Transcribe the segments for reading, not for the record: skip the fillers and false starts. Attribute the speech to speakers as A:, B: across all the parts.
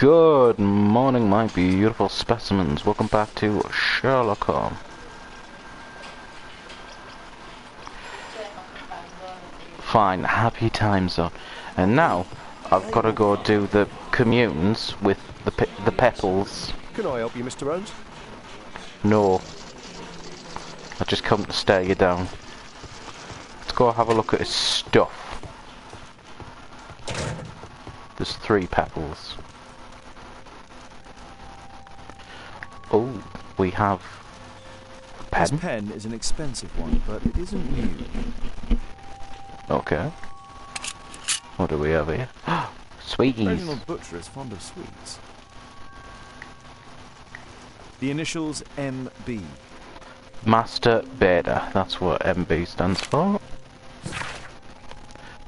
A: Good morning, my beautiful specimens. Welcome back to Sherlock Holmes. Fine, happy time zone. And now, I've got to go do the communes with the Pepples.
B: Can I help you, Mr. Holmes?
A: No. I just come to stare you down. Let's go have a look at his stuff. There's 3 Pepples. Oh, we have a pen.
B: This pen is an expensive one, but it isn't new.
A: Okay. What do we have here? Sweeties.
B: Reginald Butcher is fond of sweets. The initials MB.
A: Master Beta. That's what MB stands for.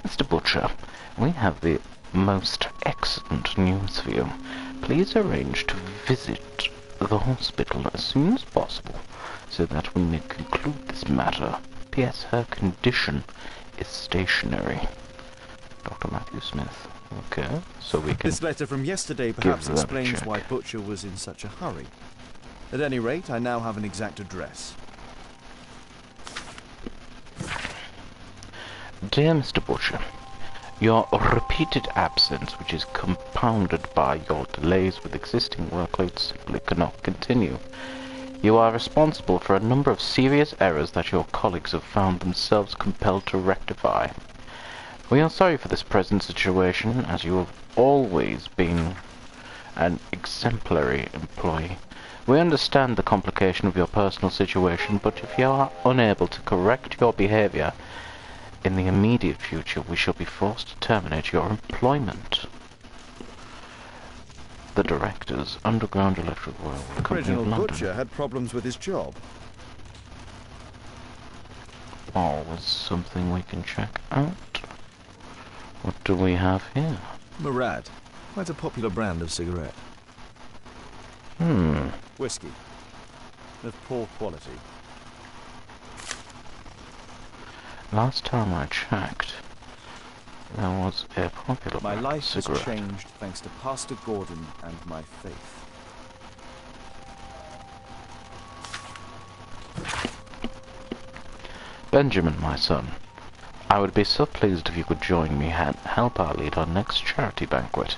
A: Mr. Butcher, we have the most excellent news for you. Please arrange to visit the hospital as soon as possible, so that we may conclude this matter. P.S. Her condition is stationary. Dr. Matthew Smith. Okay, so we can...
B: This letter from yesterday perhaps explains why Butcher was in such a hurry. At any rate, I now have an exact address.
A: Dear Mr. Butcher, your repeated absence, which is compounded by your delays with existing workloads, simply cannot continue. You are responsible for a number of serious errors that your colleagues have found themselves compelled to rectify. We are sorry for this present situation, as you have always been an exemplary employee. We understand the complication of your personal situation, but if you are unable to correct your behavior in the immediate future, we shall be forced to terminate your employment. The directors, Underground Electric Railway Company
B: Reginald
A: of London.
B: Butcher had problems with his job.
A: Always something we can check out. What do we have here?
B: Murad, quite a popular brand of cigarette. Whiskey, of poor quality.
A: Last time I checked, there was a popular
B: My life
A: cigarette.
B: has changed thanks to Pastor Gordon and my faith.
A: Benjamin, my son, I would be so pleased if you could join me and help our lead our next charity banquet,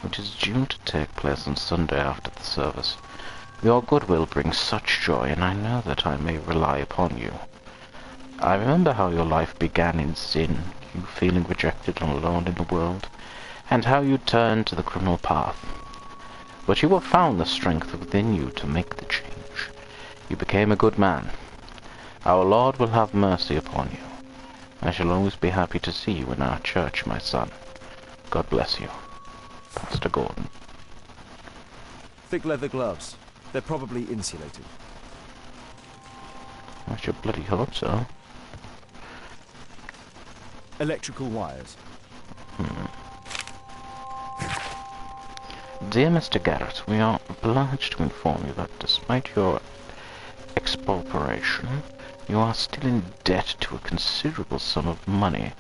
A: which is due to take place on Sunday after the service. Your goodwill brings such joy, and I know that I may rely upon you. I remember how your life began in sin, you feeling rejected and alone in the world, and how you turned to the criminal path. But you have found the strength within you to make the change. You became a good man. Our Lord will have mercy upon you. I shall always be happy to see you in our church, my son. God bless you. Pastor Gordon.
B: Thick leather gloves. They're probably insulated.
A: I should bloody hope so.
B: Electrical wires.
A: Dear Mr. Garrett, we are obliged to inform you that despite your expropriation, you are still in debt to a considerable sum of money.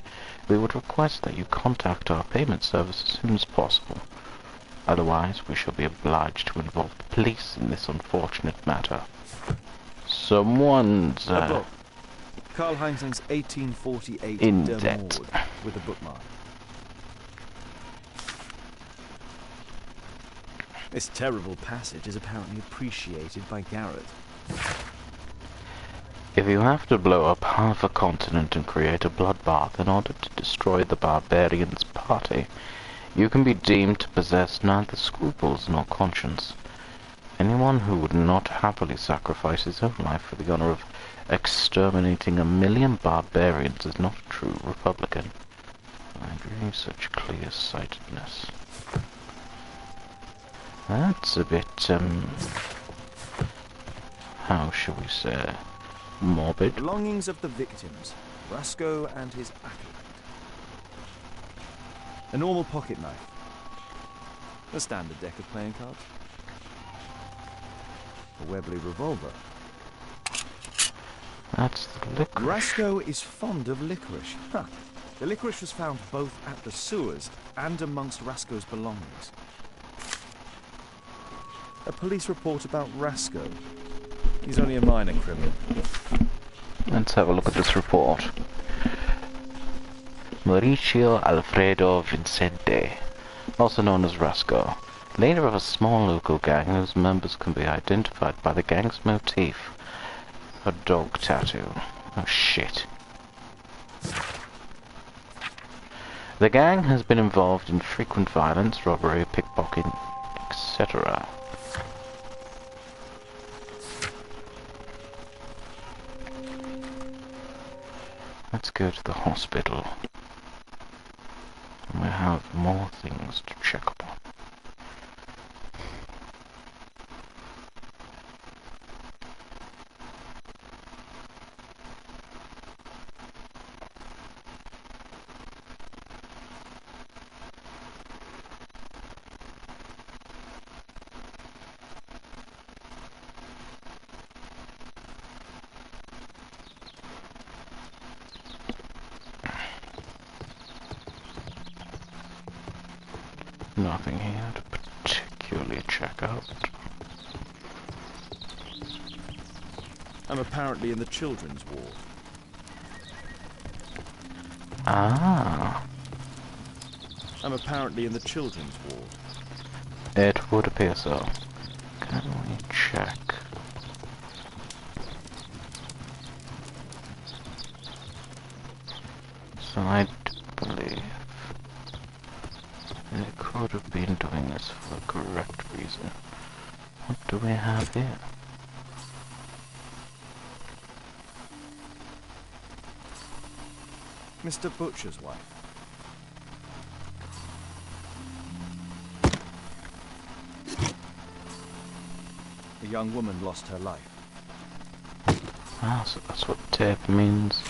A: We would request that you contact our payment service as soon as possible. Otherwise, we shall be obliged to involve the police in this unfortunate matter. Someone's
B: A book. Karl Heinz's 1848
A: in
B: De
A: debt.
B: Mord, with a bookmark. This terrible passage is apparently appreciated by Garrett.
A: If you have to blow up half a continent and create a bloodbath in order to destroy the barbarians' party, you can be deemed to possess neither scruples nor conscience. Anyone who would not happily sacrifice his own life for the honor of exterminating 1,000,000 barbarians is not a true Republican. I agree, such clear-sightedness. That's a bit, how shall we say, morbid.
B: Belongings of the victims. Rasco and his acolyte. A normal pocket knife. A standard deck of playing cards. A Webley revolver.
A: That's the licorice.
B: Rasco is fond of licorice. Huh. The licorice was found both at the sewers and amongst Rasco's belongings. A police report about Rasco. He's only a minor criminal.
A: Let's have a look at this report. Mauricio Alfredo Vincente, also known as Rasco, leader of a small local gang whose members can be identified by the gang's motif, a dog tattoo. Oh shit. The gang has been involved in frequent violence, robbery, pickpocketing, etc. Let's go to the hospital. We have more things to check upon. Nothing here to particularly check out.
B: I'm apparently in the children's ward.
A: Ah.
B: I'm apparently in the children's ward.
A: It would appear so. Can we check? So I believe they could have been doing this for the correct reason. What do we have here?
B: Mr. Butcher's wife. A young woman lost her life.
A: Ah, so that's what tape means.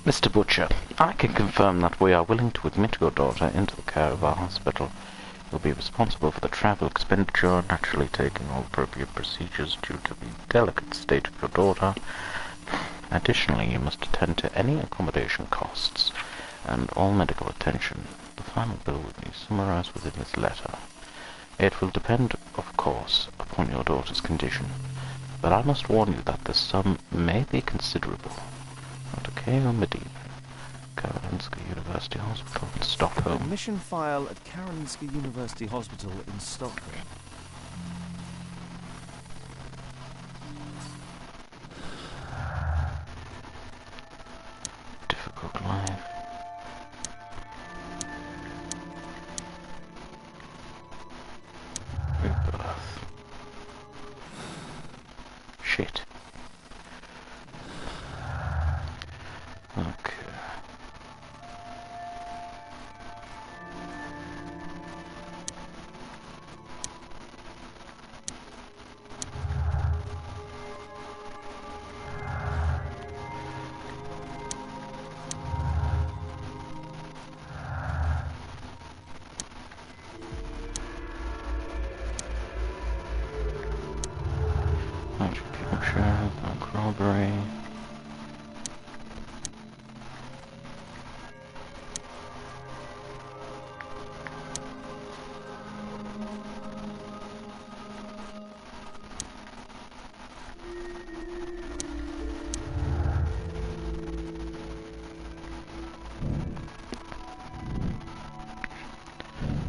A: Mr. Butcher, I can confirm that we are willing to admit your daughter into the care of our hospital. You'll be responsible for the travel expenditure, naturally taking all appropriate procedures due to the delicate state of your daughter. Additionally, you must attend to any accommodation costs and all medical attention. The final bill will be summarized within this letter. It will depend, of course, upon your daughter's condition, but I must warn you that the sum may be considerable. Not Medina, Karolinska University Hospital in Stockholm.
B: Admission file at Karolinska University Hospital in Stockholm.
A: Difficult life. Rebirth. Shit. Okay. Capture, robbery.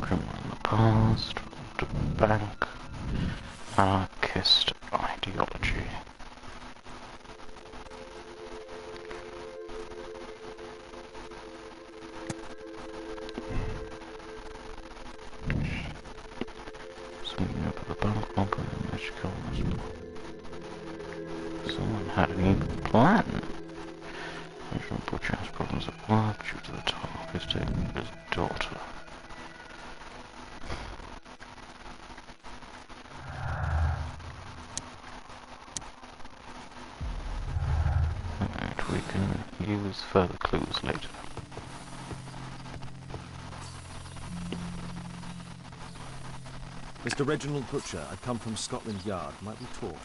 A: Criminal in the past, to bank, anarchist ideology. Swinging up at the bank robbery in Michigan Hospital. Someone had an evil plan. Mr. Butcher has problems at work due to the time he's taking his daughter. Alright, we can use further clues later.
B: Mr. Reginald Butcher, I come from Scotland Yard. Might we talk?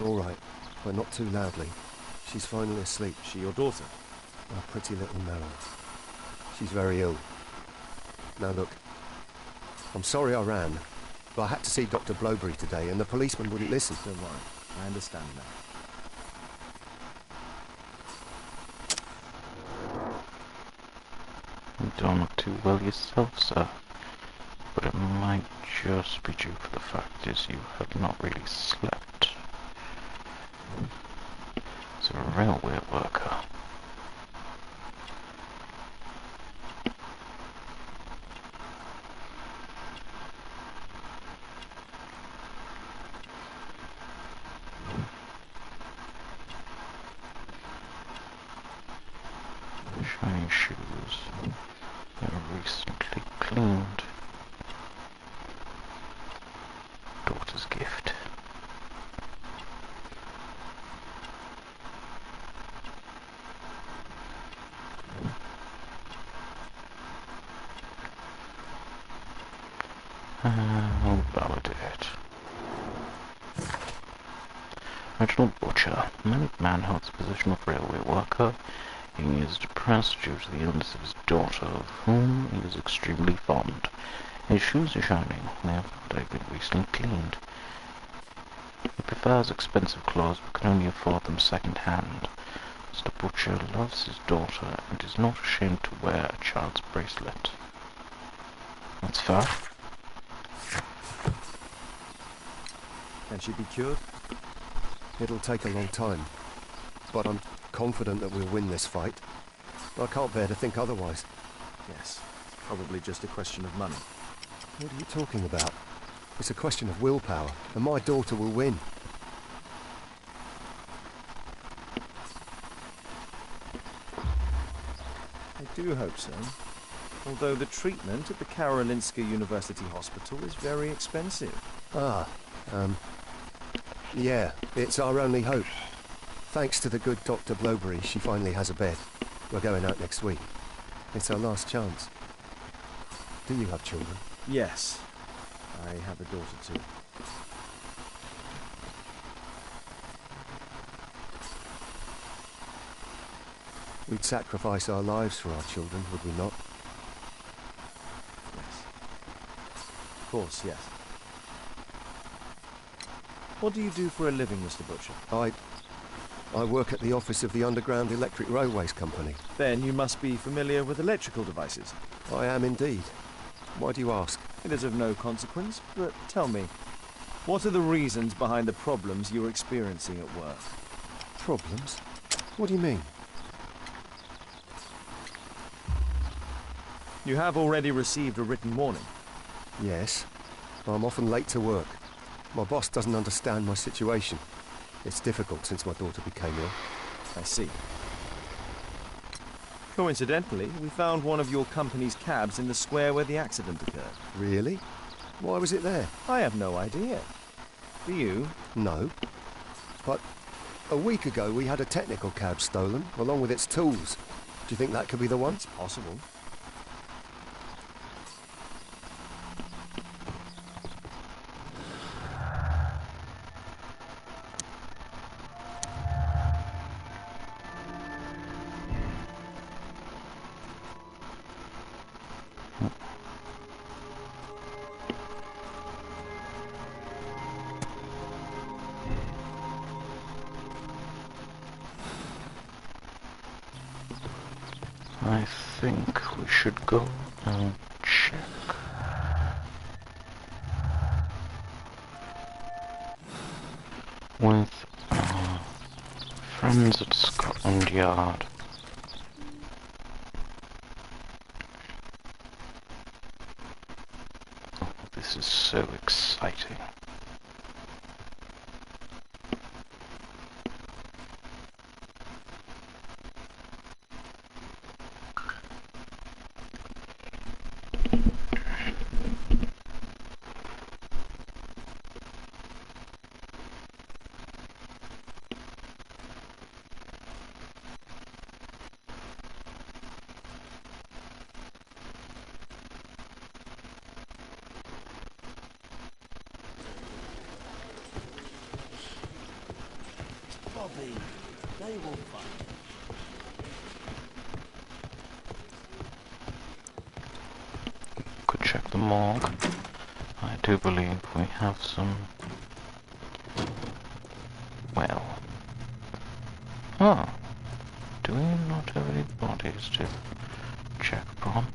C: All right, but not too loudly. She's finally asleep.
B: She your daughter?
C: Our pretty little Mary. She's very ill. Now look, I'm sorry I ran, but I had to see Dr. Blowberry today and the policeman wouldn't listen.
B: Don't worry, I understand now.
A: You don't look too well yourself, sir. But it might just be due for the fact is you have not really slept. As a railway worker. Shiny shoes. They're recently cleaned. Daughter's gift. Validate. Reginald Butcher, married man, holds the position of railway worker. He is depressed due to the illness of his daughter, of whom he is extremely fond. His shoes are shining. They've been recently cleaned. He prefers expensive clothes but can only afford them second-hand. Mr. Butcher loves his daughter and is not ashamed to wear a child's bracelet. That's fair.
B: Can she be cured?
C: It'll take a long time, but I'm confident that we'll win this fight. I can't bear to think otherwise.
B: Yes, probably just a question of money.
C: What are you talking about? It's a question of willpower, and my daughter will win.
B: I do hope so. Although the treatment at the Karolinska University Hospital is very expensive.
C: Yeah, it's our only hope. Thanks to the good Dr. Blowberry, she finally has a bed. We're going out next week. It's our last chance. Do you have children?
B: Yes, I have a daughter too.
C: We'd sacrifice our lives for our children, would we not?
B: Yes. Of course, yes. What do you do for a living, Mr. Butcher?
C: I work at the office of the Underground Electric Railways Company.
B: Then you must be familiar with electrical devices.
C: I am indeed. Why do you ask?
B: It is of no consequence, but tell me, what are the reasons behind the problems you're experiencing at work?
C: Problems? What do you mean?
B: You have already received a written warning.
C: Yes. I'm often late to work. My boss doesn't understand my situation. It's difficult since my daughter became ill.
B: I see. Coincidentally, we found one of your company's cabs in the square where the accident occurred.
C: Really? Why was it there?
B: I have no idea. Do you?
C: No. But a week ago we had a technical cab stolen, along with its tools. Do you think that could be the one?
B: It's possible.
A: I think we should go and check. With our friends at Scotland Yard. Oh, this is so exciting.
D: Bobby, they will find it.
A: Could check the morgue. I do believe we have some... well... oh, do we not have any bodies to check upon?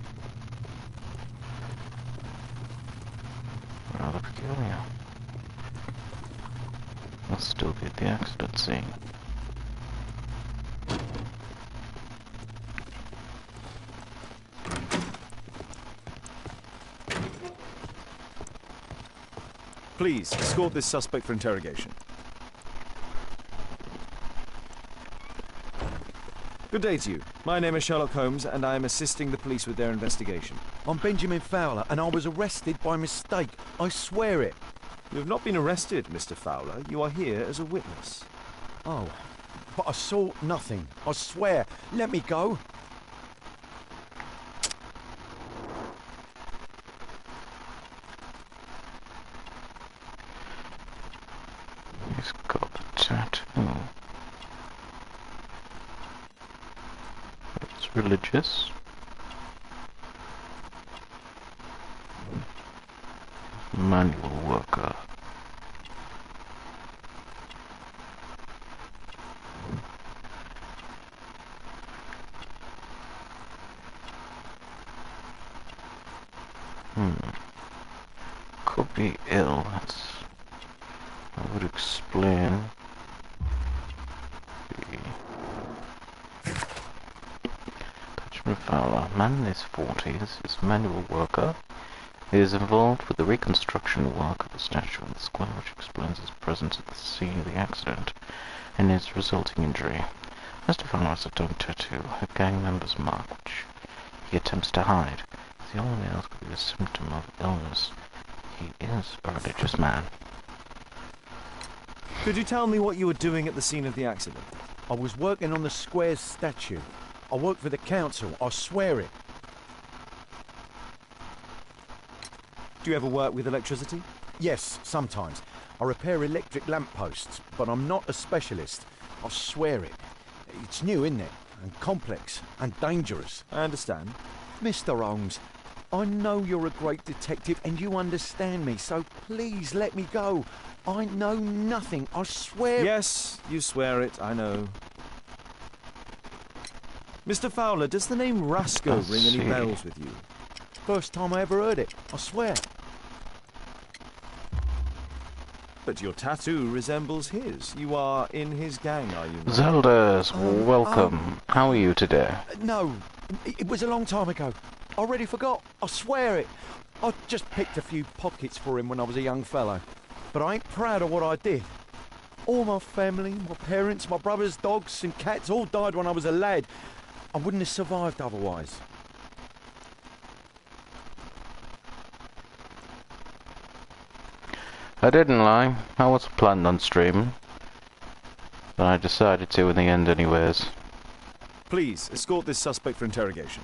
A: Rather peculiar. Must still be at the accident scene.
B: Please, escort this suspect for interrogation. Good day to you. My name is Sherlock Holmes, and I am assisting the police with their investigation.
E: I'm Benjamin Fowler, and I was arrested by mistake. I swear it.
B: You have not been arrested, Mr. Fowler. You are here as a witness.
E: Oh, but I saw nothing. I swear. Let me go.
A: He's got a tattoo. It's religious. Manual worker. Could be ill, that would explain the... Benjamin Fowler, man in his 40s, is a manual worker. He is involved with the reconstruction work of the statue in the square, which explains his presence at the scene of the accident and his resulting injury. Mr. Fowler has a dog tattoo, a gang member's mark, which he attempts to hide. The only nails could be a symptom of illness. He is a religious man.
B: Could you tell me what you were doing at the scene of the accident?
E: I was working on the square's statue. I work for the council. I swear it.
B: Do you ever work with electricity?
E: Yes, sometimes. I repair electric lampposts, but I'm not a specialist. I swear it. It's new, isn't it? And complex and dangerous.
B: I understand.
E: Mr. Holmes, I know you're a great detective and you understand me, so please let me go. I know nothing, I swear.
B: Yes, you swear it, I know. Mr. Fowler, does the name Rasco ring any bells with you?
E: First time I ever heard it, I swear.
B: But your tattoo resembles his. You are in his gang, are you?
A: Zeldas, welcome. How are you today?
E: No, it was a long time ago. I already forgot, I swear it. I just picked a few pockets for him when I was a young fellow. But I ain't proud of what I did. All my family, my parents, my brothers, dogs and cats all died when I was a lad. I wouldn't have survived otherwise.
A: I didn't lie. I wasn't planning on streaming. But I decided to in the end anyways.
B: Please, escort this suspect for interrogation.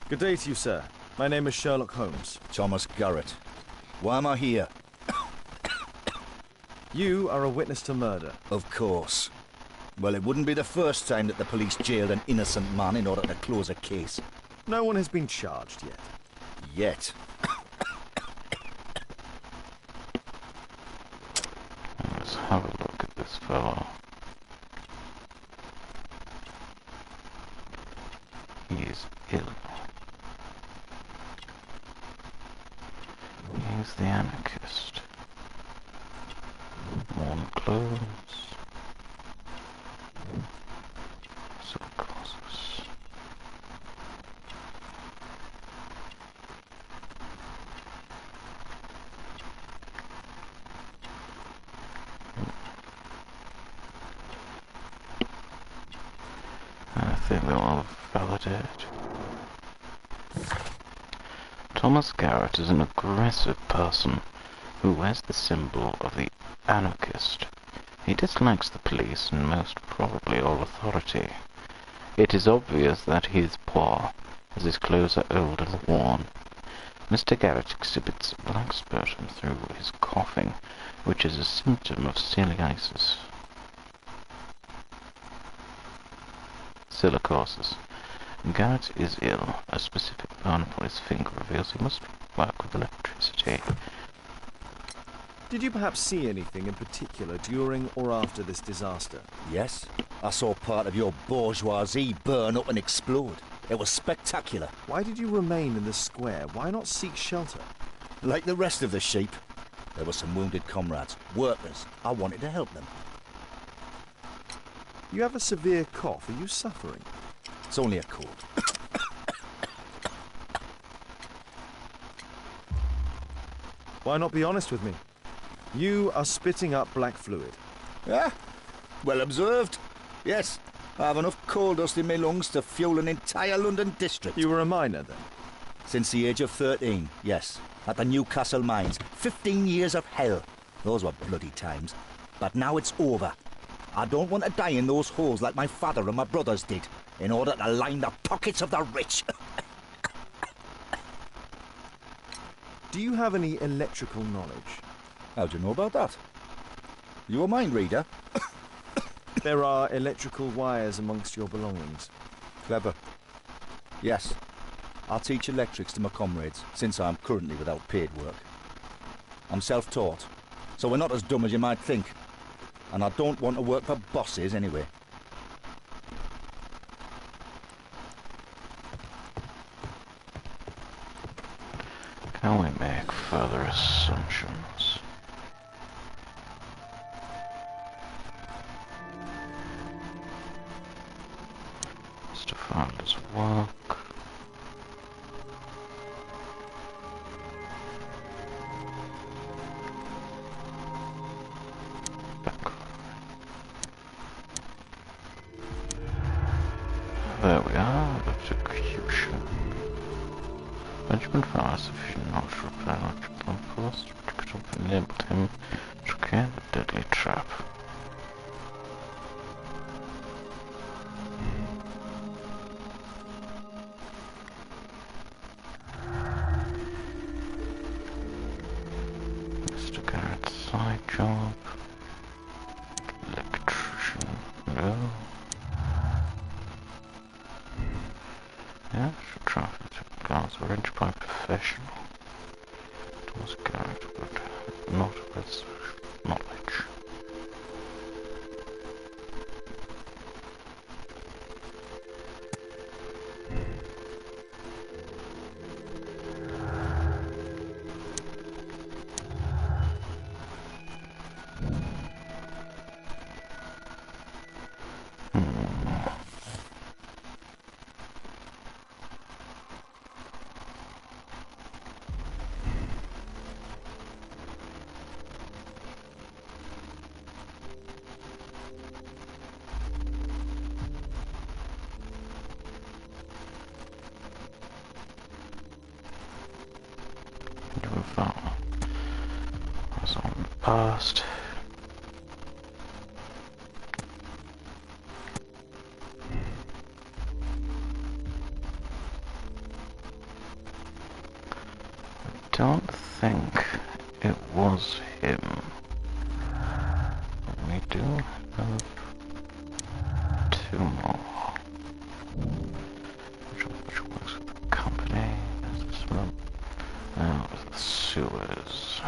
B: Good day to you, sir. My name is Sherlock Holmes.
F: Thomas Garrett. Why am I here?
B: You are a witness to murder.
F: Of course. Well, it wouldn't be the first time that the police jailed an innocent man in order to close a case.
B: No one has been charged yet.
F: Yet.
A: Let's have a look at this fellow. He is ill. He's the anarchist. Worn clothes. Psychosis. I think they'll validate. Thomas Garrett is an aggressive person who wears the symbol of the anarchist. He dislikes the police and most probably all authority. It is obvious that he is poor, as his clothes are old and worn. Mr. Garrett exhibits black sputum through his coughing, which is a symptom of silicosis. Garrett is ill. A specific burn upon his finger reveals he must work with electricity.
B: Did you perhaps see anything in particular during or after this disaster?
F: Yes, I saw part of your bourgeoisie burn up and explode. It was spectacular.
B: Why did you remain in the square? Why not seek shelter?
F: Like the rest of the sheep, there were some wounded comrades, workers. I wanted to help them.
B: You have a severe cough. Are you suffering?
F: It's only a cold.
B: Why not be honest with me? You are spitting up black fluid.
F: Ah, well observed. Yes, I have enough coal dust in my lungs to fuel an entire London district.
B: You were a miner then?
F: Since the age of 13, yes. At the Newcastle mines. 15 years of hell. Those were bloody times. But now it's over. I don't want to die in those holes like my father and my brothers did, in order to line the pockets of the rich.
B: Do you have any electrical knowledge?
F: How do you know about that? You a mind reader?
B: There are electrical wires amongst your belongings.
F: Clever. Yes. I'll teach electrics to my comrades, since I'm currently without paid work. I'm self-taught, so we're not as dumb as you might think. And I don't want to work for bosses anyway.
A: Can we make further assumptions? Mr. Fowler's work. There we are, execution. Benjamin found sufficient knowledge to reply electrical impulse, which could have enabled him to create the deadly trap. Mr. Garrett's side job. Electrician, no. Yeah, should traffic guards were arranged by professional. Thomas Garrett would not with knowledge. Was on the past. I don't think it was him. We do have two more. Which works with the company. There's this one. With the sewers.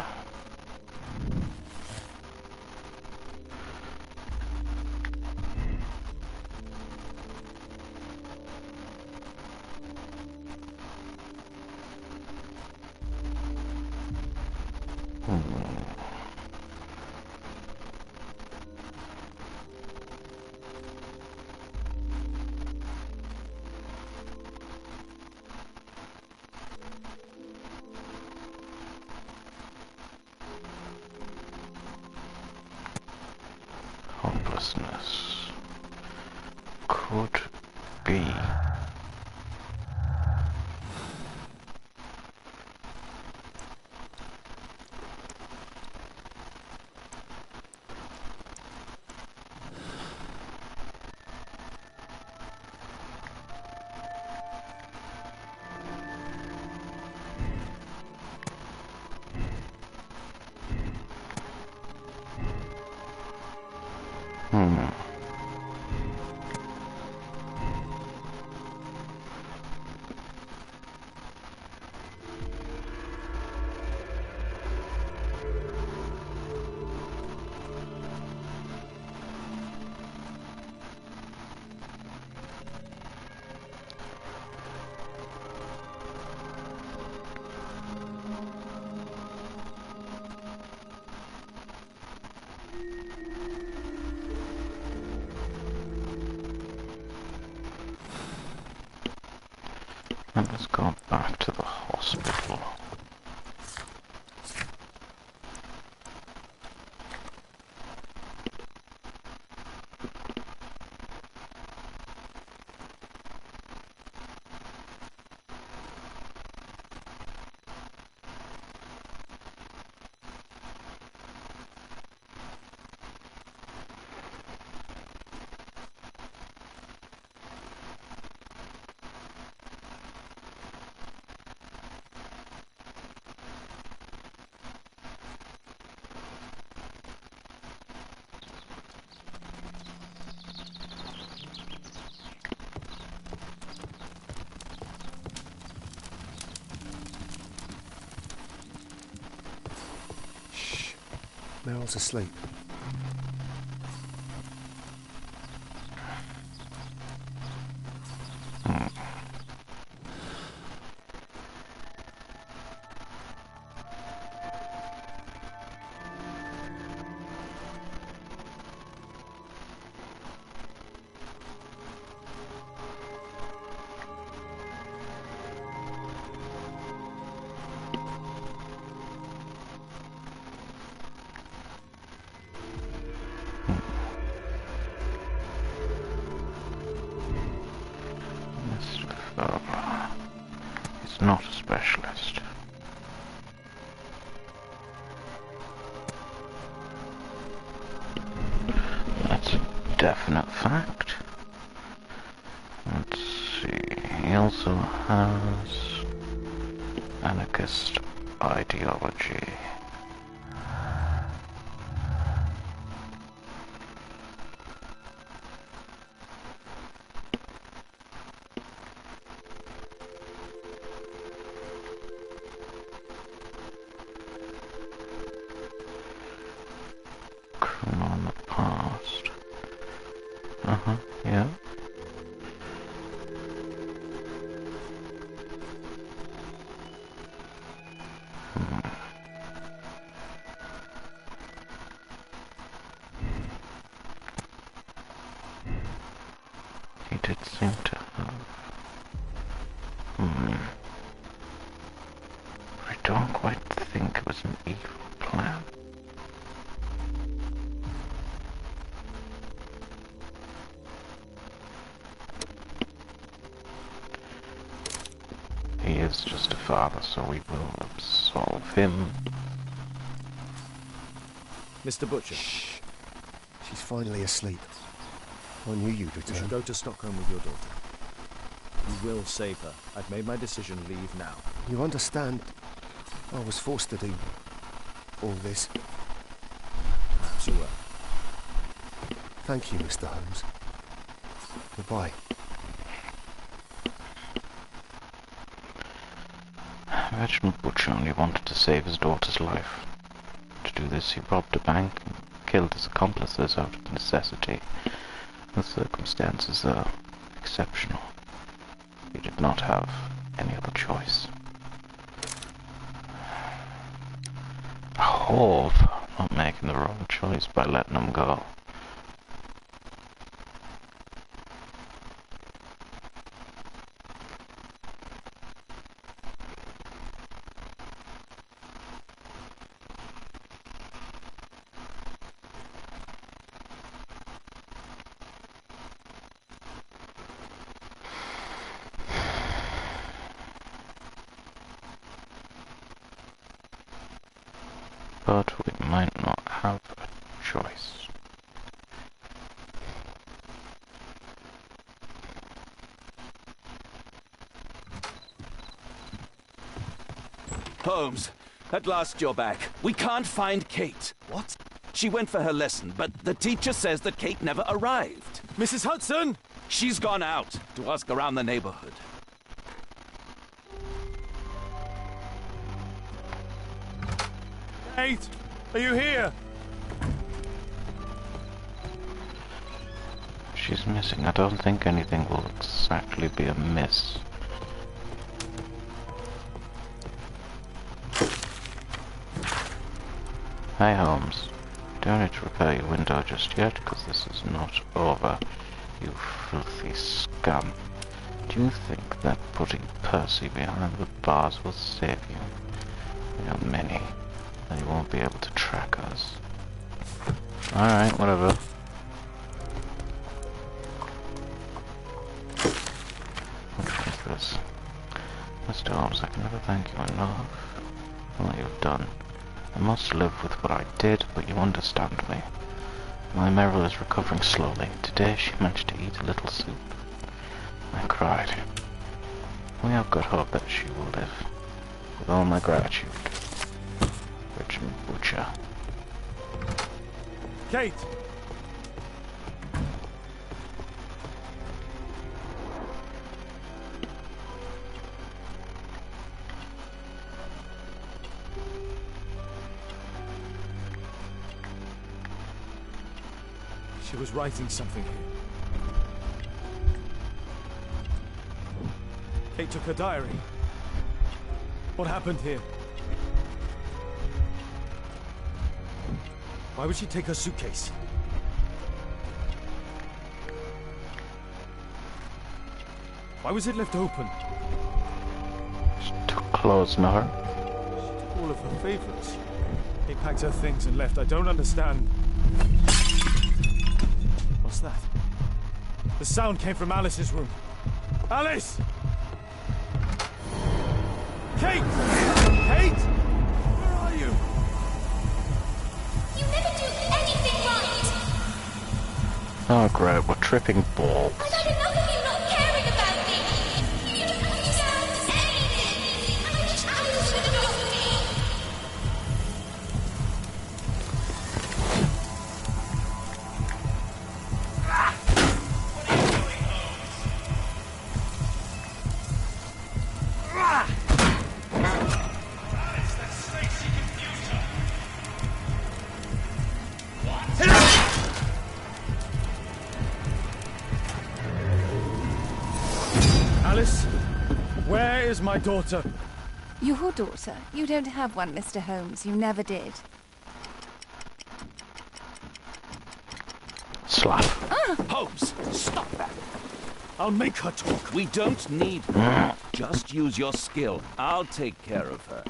A: Hopelessness could be. And let's go back to the hospital.
C: Meryl's asleep.
A: He's not a specialist. That's a definite fact. Let's see. He also has anarchist ideology. On the past. Yeah. He did seem to have... I don't quite think it was an evil plan. He is just a father, so we will absolve him.
B: Mr. Butcher.
C: Shh. She's finally asleep. I knew you'd
B: You
C: return.
B: should go to Stockholm with your daughter. You will save her. I've made my decision. Leave now.
C: You understand? I was forced to do all this.
B: Perhaps you will.
C: Thank you, Mr. Holmes. Goodbye.
A: Reginald Butcher only wanted to save his daughter's life. To do this, he robbed a bank and killed his accomplices out of necessity. The circumstances are exceptional. He did not have any other choice. I hope I'm not making the wrong choice by letting him go. But we might not have a choice.
G: Holmes, at last you're back. We can't find Kate.
B: What?
G: She went for her lesson, but the teacher says that Kate never arrived.
B: Mrs. Hudson!
G: She's gone out to ask around the neighborhood.
B: Kate! Are you here?
A: She's missing. I don't think anything will exactly be amiss. Hi, Holmes. You don't need to repair your window just yet, because this is not over, you filthy scum. Do you think that putting Percy behind the bars will save you? We are many. They won't be able to track us. Alright, whatever. Which one's this? Mr. Holmes, I can never thank you enough for what you've done. I must live with what I did, but you understand me. My Meryl is recovering slowly. Today she managed to eat a little soup. I cried. We have good hope that she will live. With all my gratitude. Richard Butcher.
B: Kate! She was writing something here. Kate took her diary. What happened here? Why would she take her suitcase? Why was it left open?
A: She took clothes, Mother.
B: She took all of her favorites. Kate packed her things and left. I don't understand. What's that? The sound came from Alice's room. Alice! Kate! Kate! Where are you?
H: You never do anything right!
A: Oh great, we're tripping balls.
H: I've had enough of you not caring about me! You don't understand anything! I wish Alice would adopt me!
B: Alice, where is my daughter?
I: Your daughter? You don't have one, Mr. Holmes. You never did.
A: Slap.
G: Holmes, stop that.
B: I'll make her talk.
G: We don't need her. Just use your skill. I'll take care of her.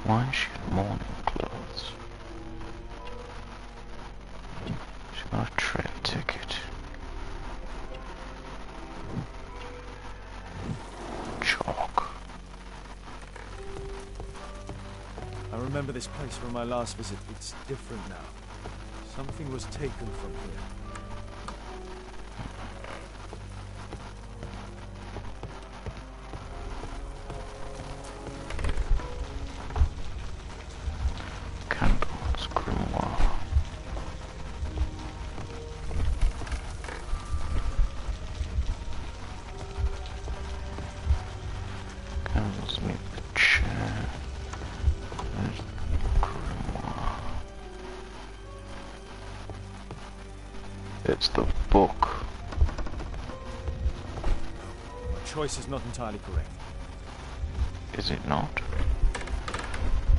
A: Why is she in morning clothes? She got a train ticket. Chalk.
B: I remember this place from my last visit. It's different now. Something was taken from here.
A: Candles, grimoire. Candles meet the chair. There's the grimoire. It's the book.
B: My choice is not entirely correct.
A: Is it not?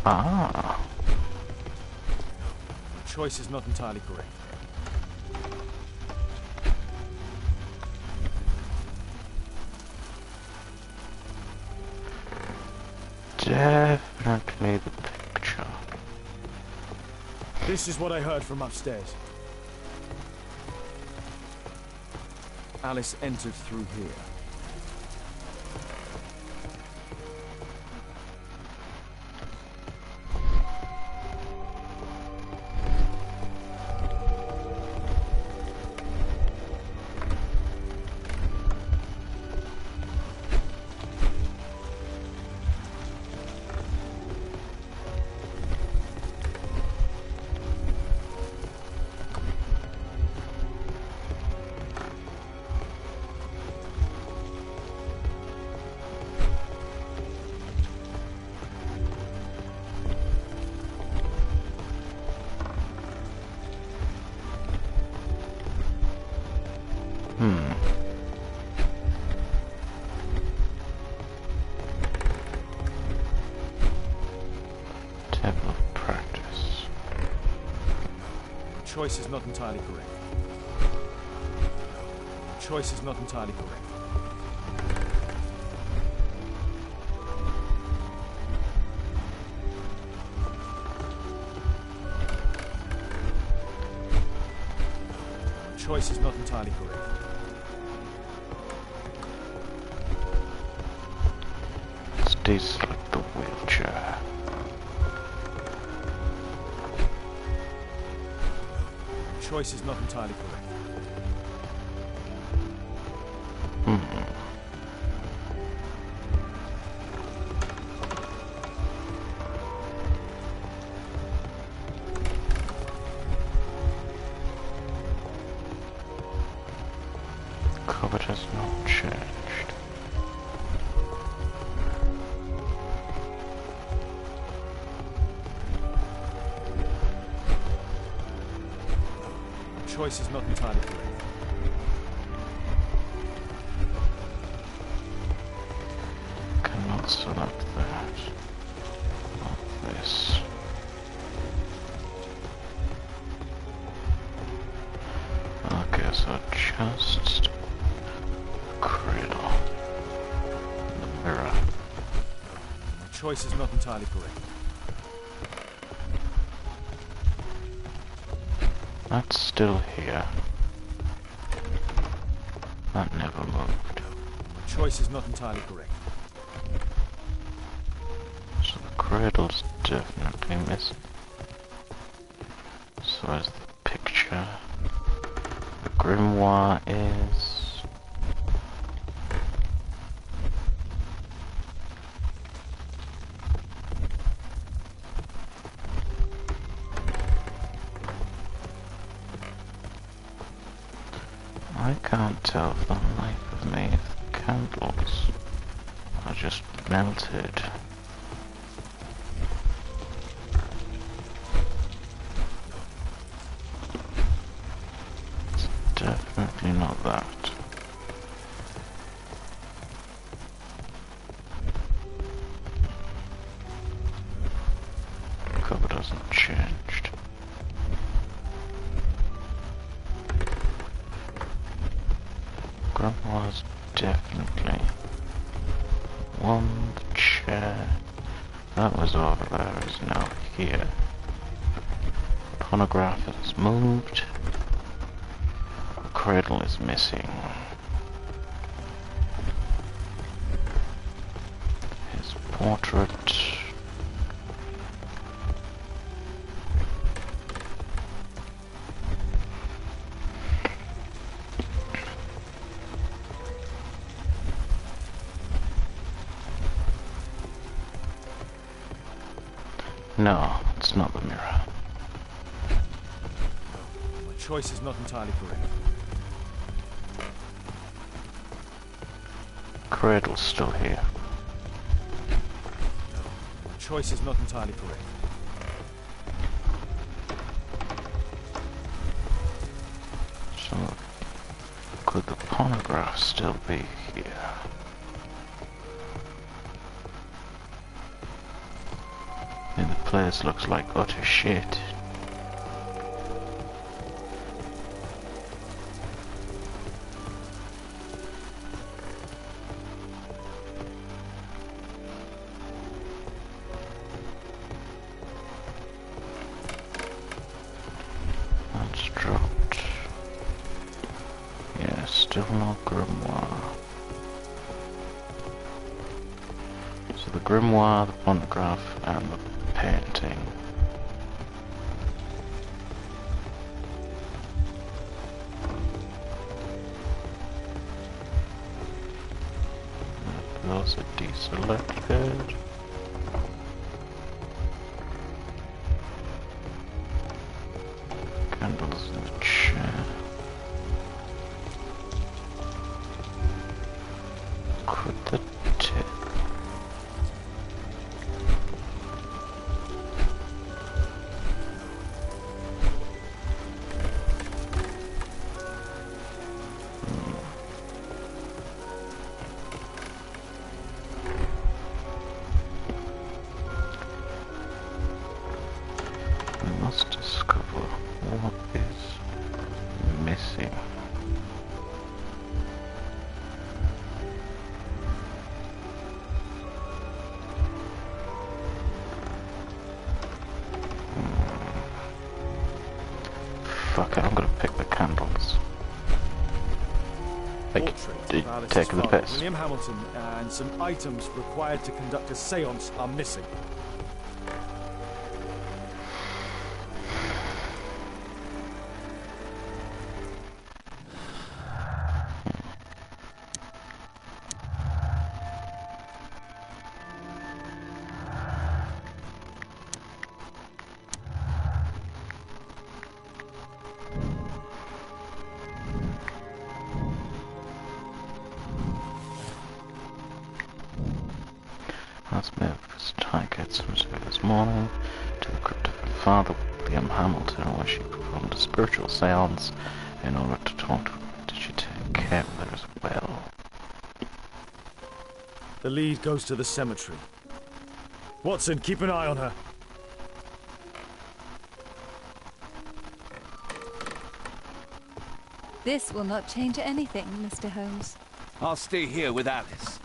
A: Ah.
B: My choice is not entirely correct.
A: Definitely the picture.
B: This is what I heard from upstairs. Alice entered through here. choice is not entirely correct. Choice is not entirely correct. Choice is not entirely correct.
A: Let's deselect the wheelchair.
B: Choice is not entirely correct.
A: Cupboard has not changed.
B: Choice is not entirely correct.
A: Cannot select that. Not this. Okay, so just cradle. The mirror.
B: Choice is not entirely correct.
A: That's still here. That never moved.
B: Choice is not entirely correct.
A: So the cradle's definitely missing. So is the picture. The grimoire is... I can't tell for the life of me if the candles are just melted. It's definitely not that. The cover hasn't changed. Grandma's definitely one. The chair that was over there is now here. Phonograph has moved. The cradle is missing. His portrait. No, it's not the mirror.
B: My choice is not entirely correct.
A: Cradle's still here.
B: My choice is not entirely correct.
A: So, could the phonograph still be here? And the place looks like utter shit. That's dropped. Yeah, still no grimoire. So the grimoire, the phonograph, and the painting. Those are deselected. Candles in the chair. Could the tip? We must discover what is fuck it, I'm gonna pick the candles. Like,
B: Portrait of Alice's
A: taking the
B: father,
A: piss.
B: William Hamilton, and some items required to conduct a séance are missing.
A: Let's move his targets from this morning to the crypt of her father, William Hamilton, where she performed a spiritual seance in order to talk to her. Did she take care of her as well?
B: The lead goes to the cemetery. Watson, keep an eye on her.
I: This will not change anything, Mr. Holmes.
G: I'll stay here with Alice.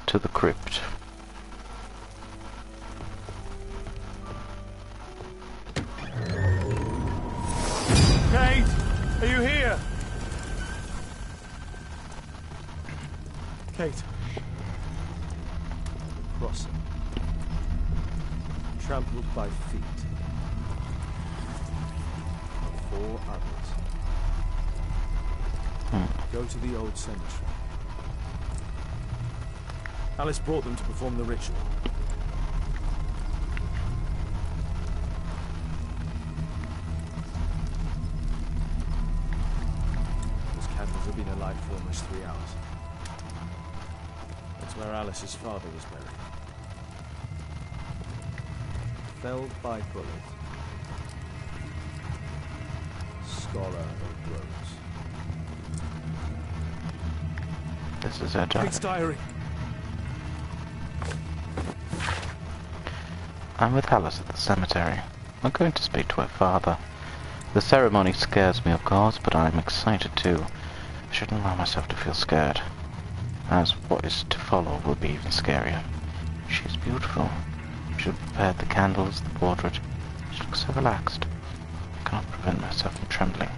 A: To the crypt.
B: Kate, are you here? Kate. Crossing. Trampled by feet. Four others. Go to the old cemetery. Alice brought them to perform the ritual. Those candles have been alight for almost 3 hours. That's where Alice's father was buried. Felled by bullet. Scholar of Rhodes.
A: This is her diary.
B: Kate's diary.
A: I'm with Alice at the cemetery. I'm going to speak to her father. The ceremony scares me, of course, but I'm excited too. I shouldn't allow myself to feel scared, as what is to follow will be even scarier. She is beautiful. She had prepared the candles, the portrait. She looks so relaxed. I cannot prevent myself from trembling.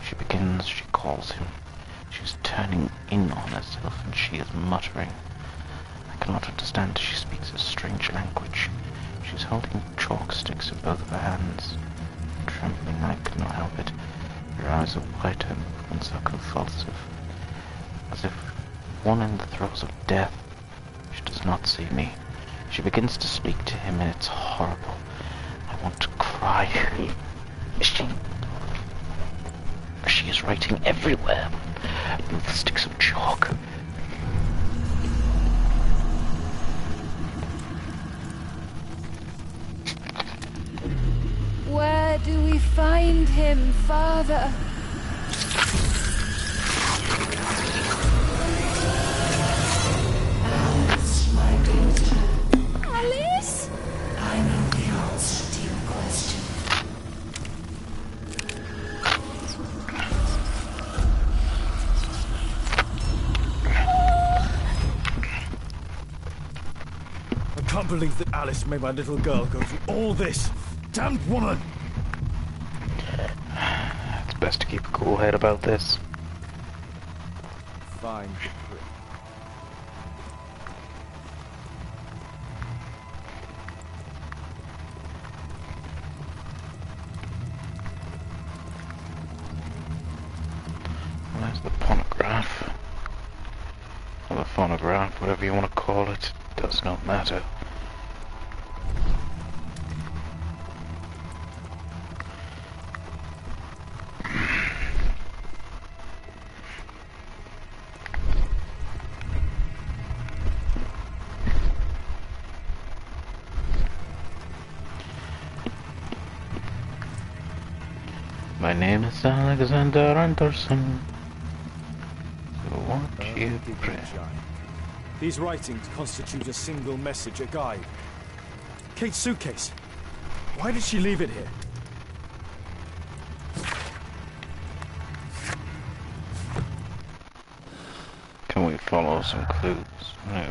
A: She begins, she calls him. She is turning in on herself, and she is muttering. I cannot understand. She speaks a strange language. She's holding chalk sticks in both of her hands. Trembling, I could not help it. Her eyes are wide, her movements are convulsive, as if one in the throes of death. She does not see me. She begins to speak to him, and it's horrible. I want to cry. She is writing everywhere with sticks of chalk.
I: Where do we find him, Father?
J: Alice, my daughter.
I: Alice?
J: I know the answer to your question.
B: I can't believe that Alice made my little girl go through all this. Damned woman!
A: It's best to keep a cool head about this.
B: Find the crypt.
A: Where's the phonograph? Or the phonograph, whatever you want to call it, does not matter. My name is Alexander Anderson. So won't you pray?
B: These writings constitute a single message, a guide. Kate's suitcase. Why did she leave it here?
A: Can we follow some clues? No.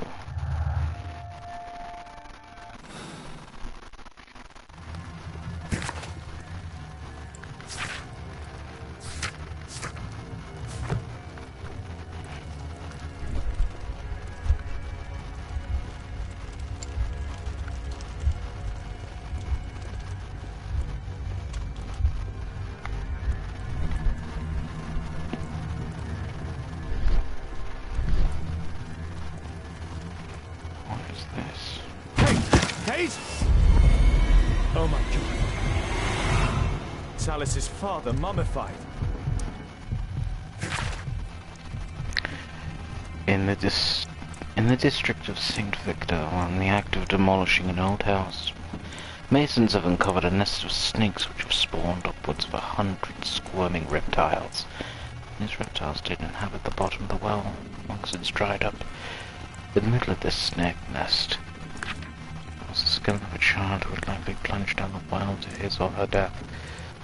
B: It's Alice's father, mummified.
A: In the district of St. Victor, while in the act of demolishing an old house, masons have uncovered a nest of snakes which have spawned upwards of 100 squirming reptiles. These reptiles did inhabit the bottom of the well, once it's dried up. In the middle of this snake nest was the skeleton of a child who had likely plunged down the well to his or her death.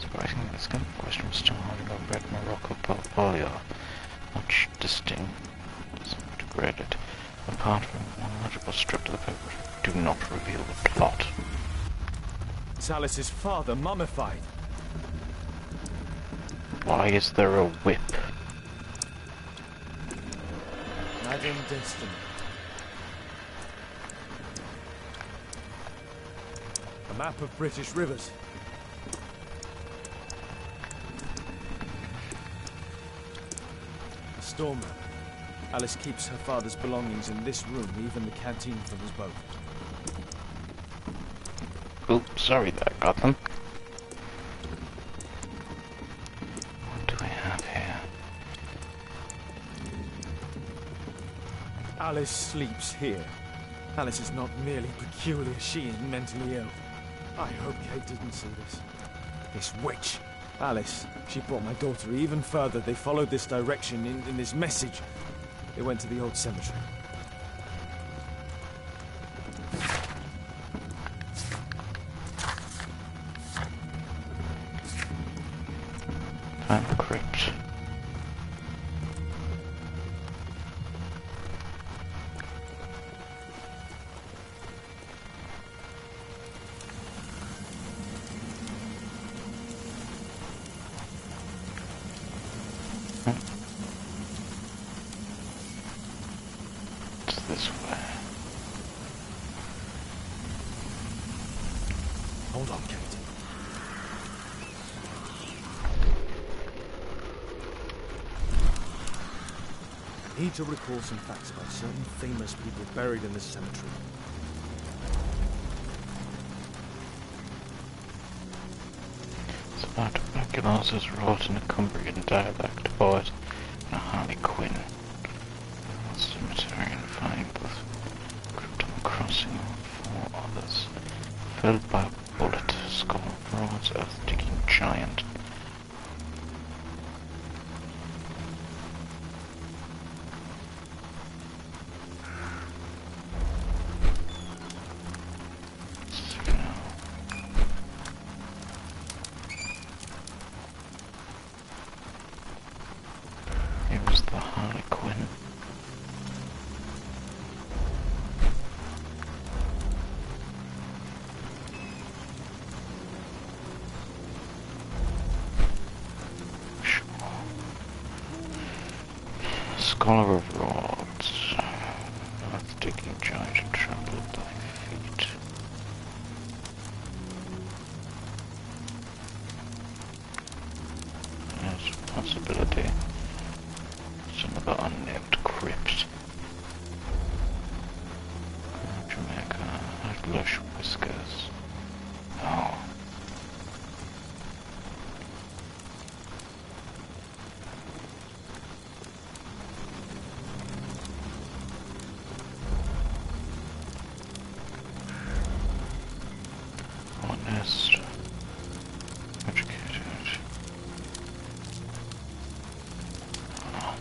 A: Surprisingly, the skeleton in question was still holding a red Morocco portfolio, much distinct, degraded, apart from one legible strip to the paper which do not reveal the plot.
B: It's Alice's father, mummified.
A: Why is there a whip?
B: Madam Destiny. A map of British rivers. A storm map. Alice keeps her father's belongings in this room, even the canteen from his boat.
A: Oops, sorry there, got them. What do we have here?
B: Alice sleeps here. Alice is not merely peculiar, she is mentally ill. I hope Kate didn't see this. This witch. Alice, she brought my daughter even further. They followed this direction in this message. They went to the old cemetery.
A: Find the crypt. It's this way.
B: Hold on, Kate. I need to recall some facts about certain famous people buried in this cemetery.
A: It's about tuberculosis wrought in a Cumbrian dialect poet and a Harley Quinn. Cemetery and finding both Krypton Crossing and 4 others. Felled by a bullet, skull of Broad's earth-digging giant. Here was the Harley Quinn. Scholar of Rhodes, earth-digging giant and trampled thy feet. There's a possibility. Some of the unnamed crypt. Jamaica has lush whiskers. No. Honest. Educated. Oh.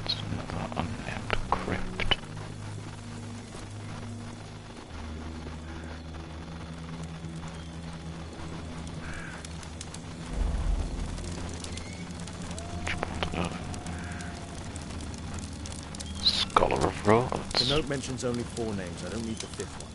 A: It's another unnamed crypt. Scholar of Rhodes.
B: The note mentions only 4 names. I don't need the 5th one.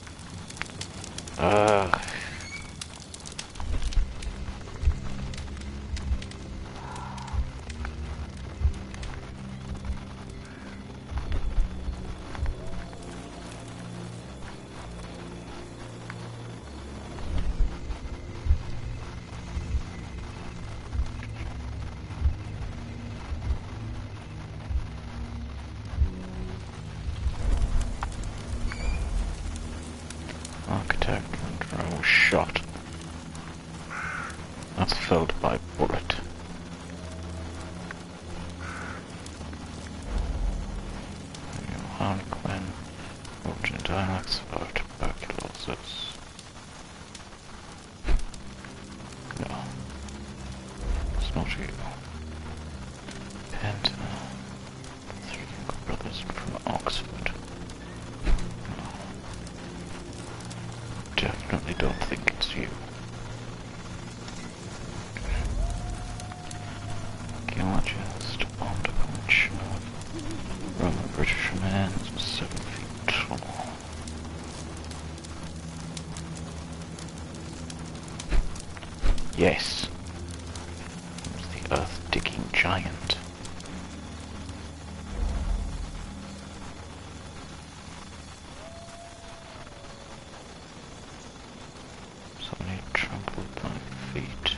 A: shot. That's filled by bullet. Harlequin, origin dialects of tuberculosis. No, it's not you. Penta, the three younger brothers from Oxford. No, definitely don't think it's you. Archaeologist on the commission of Roman British man 7 feet tall. Yes, it was the earth-digging giant. Somebody trampled by feet.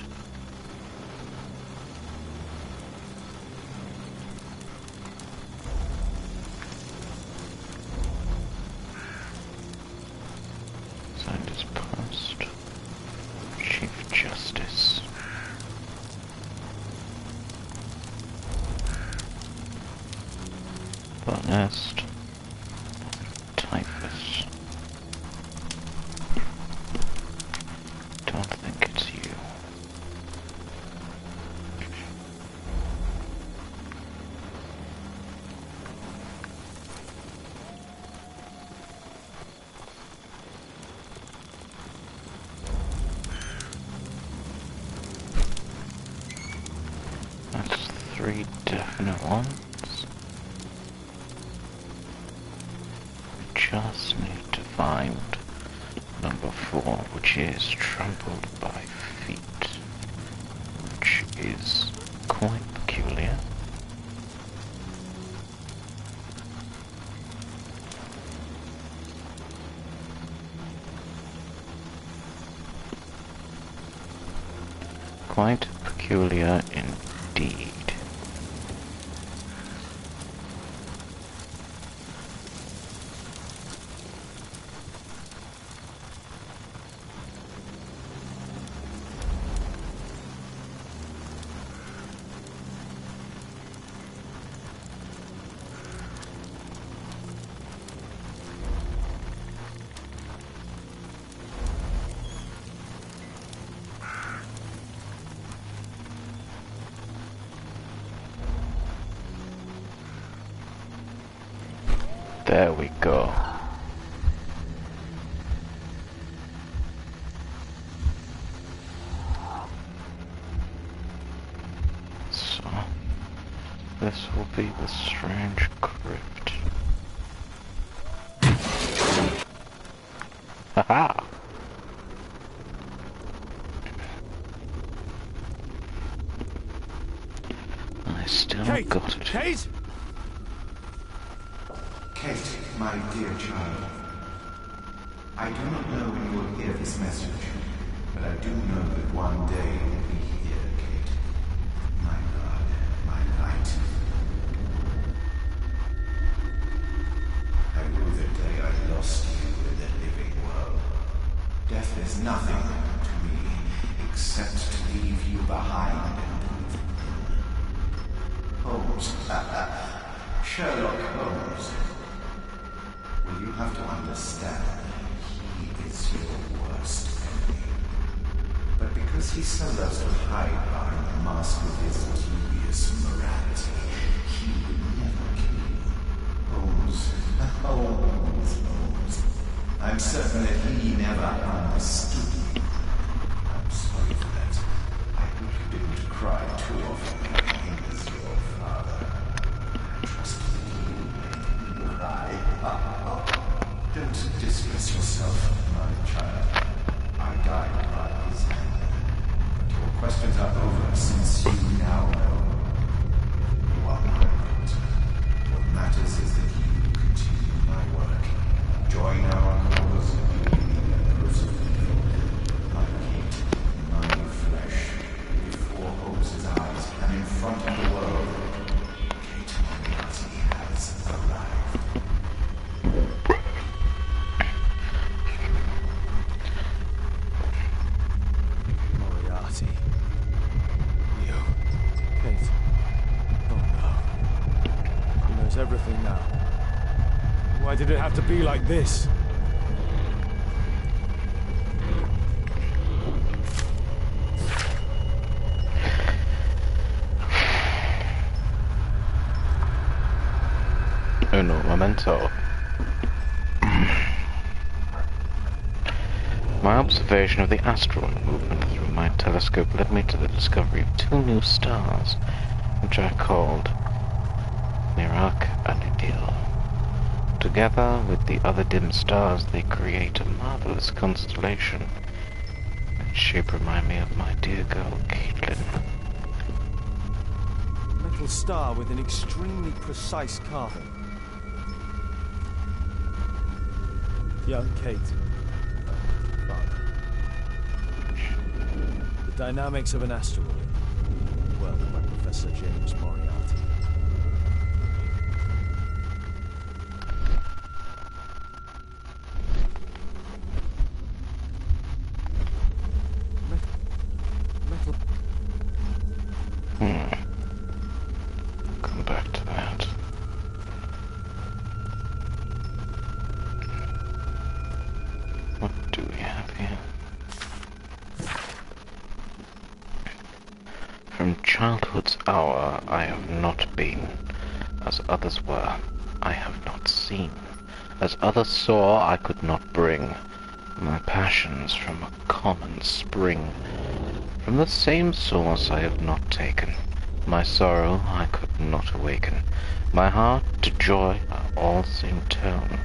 A: Signed his post. Chief Justice. Botanist. Typhus. Don't think it's you. That's 3 definite ones. We just need to find number 4, which is trampled by feet, which is quite peculiar. Quite peculiar indeed. There we go. So, this will be the strange crypt. Haha! I still got it.
B: Kate!
K: Kate, my dear child, I do not know when you will hear this message, but I do know that one day you will be here, Kate. My God, my light. I knew the day I lost you in the living world. Death is nothing to me, except to leave you behind. Holmes, Sherlock Holmes. Well, you have to understand, he is your worst enemy. But because he so loves to hide behind the mask of his dubious morality, he would never kill you. Holmes, Holmes. I'm certain that he never understood you. I'm sorry for that. I hope you didn't cry too often when he was your father. I trust that you will cry. Don't distress yourself, my child. I died by his hand. But your questions are over since you now know. You are my daughter. What matters is that you continue my work. Join our cause and you will be a crucifixion.
B: did it have to be like this?
A: Uno momento. My observation of the astral movement through my telescope led me to the discovery of two new stars, which I called Merak and Idil. Together with the other dim stars, they create a marvelous constellation. Its shape remind me of my dear girl, Caitlin.
B: Metal star with an extremely precise carving. Young Kate. Father. The dynamics of an asteroid. Well, by Professor James Moriarty.
A: Come back to that. What do we have here? From childhood's hour I have not been, as others were, I have not seen. As others saw, I could not bring my passions from a common spring. From the same source I have not taken. My sorrow I could not awaken. My heart to joy are all same tone,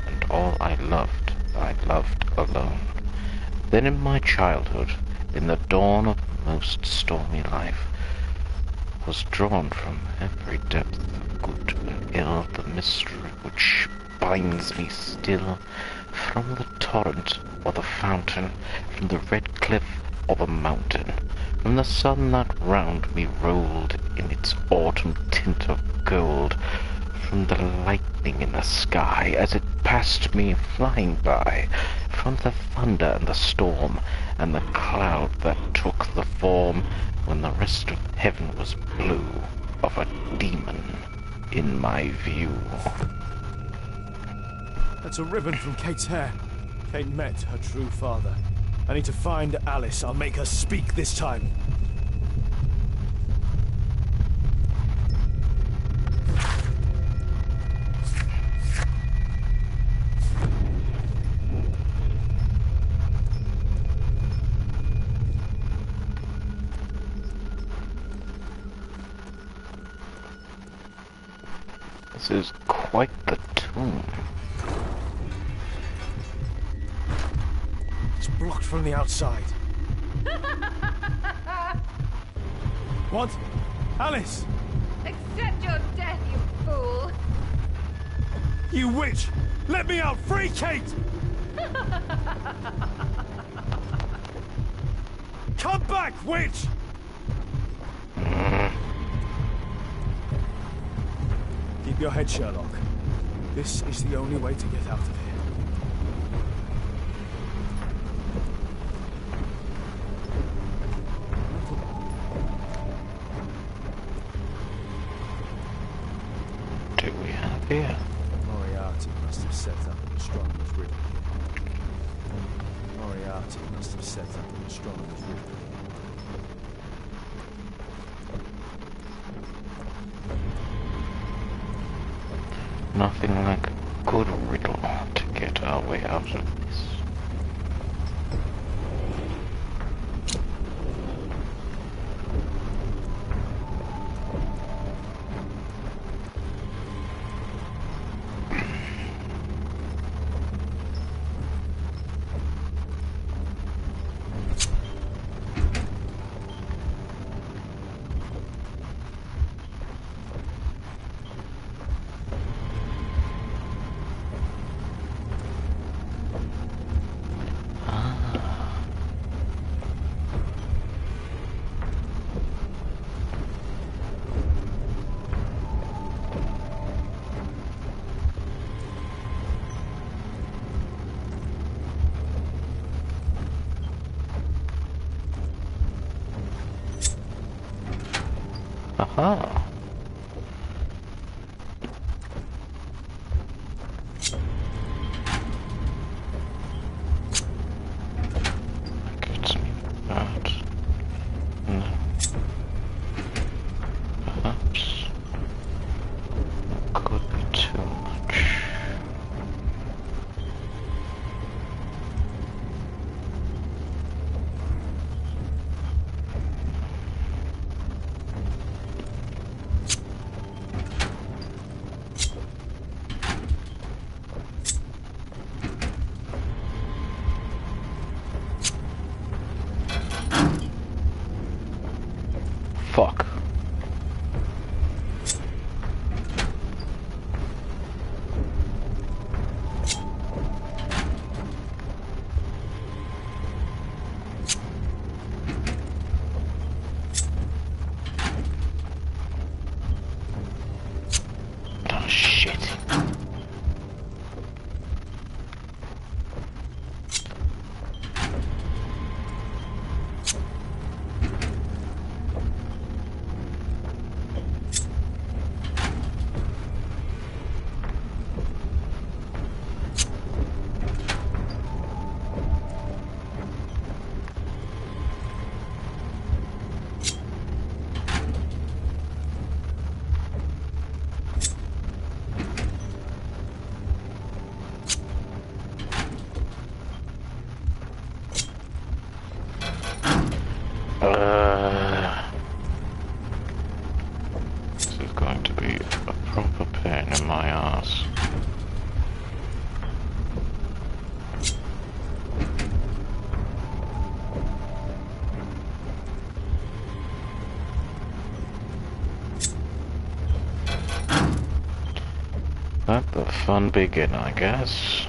A: and all I loved alone. Then in my childhood, in the dawn of most stormy life, was drawn from every depth of good and ill the mystery which binds me still, from the torrent or the fountain, from the red cliff or the mountain, from the sun that round me rolled in its autumn tint of gold, from the lightning in the sky as it passed me flying by, from the thunder and the storm, and the cloud that took the form, when the rest of heaven was blue, of a demon in my view.
B: That's a ribbon from Kate's hair. Kate met her true father. I need to find Alice. I'll make her speak this time.
A: This is quite the tomb.
B: It's blocked from the outside. What? Alice!
H: Accept your death, you fool!
B: You witch! Let me out! Free Kate! Come back, witch! Keep your head, Sherlock. This is the only way to get out of here.
A: What do we have here?
B: Moriarty must have set up an astronomer's riddle. Moriarty must have set up an astronomer's riddle.
A: Nothing like a good riddle to get our way out of this. Aha! Fuck. Oh, shit. This is going to be a proper pain in my ass. Let the fun begin, I guess.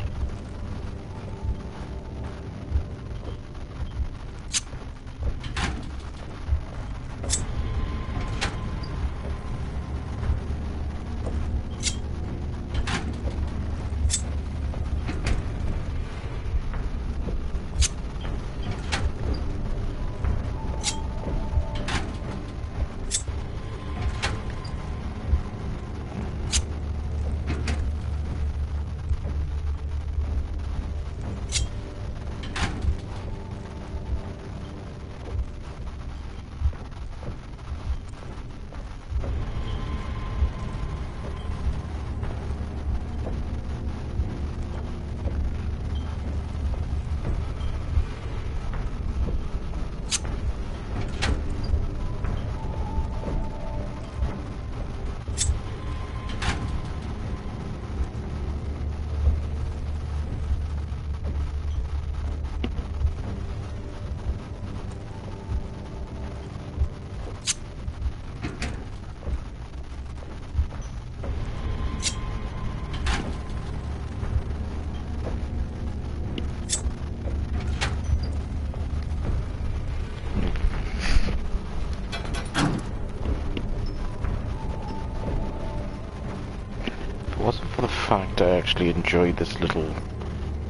A: If it wasn't for the fact I actually enjoyed this little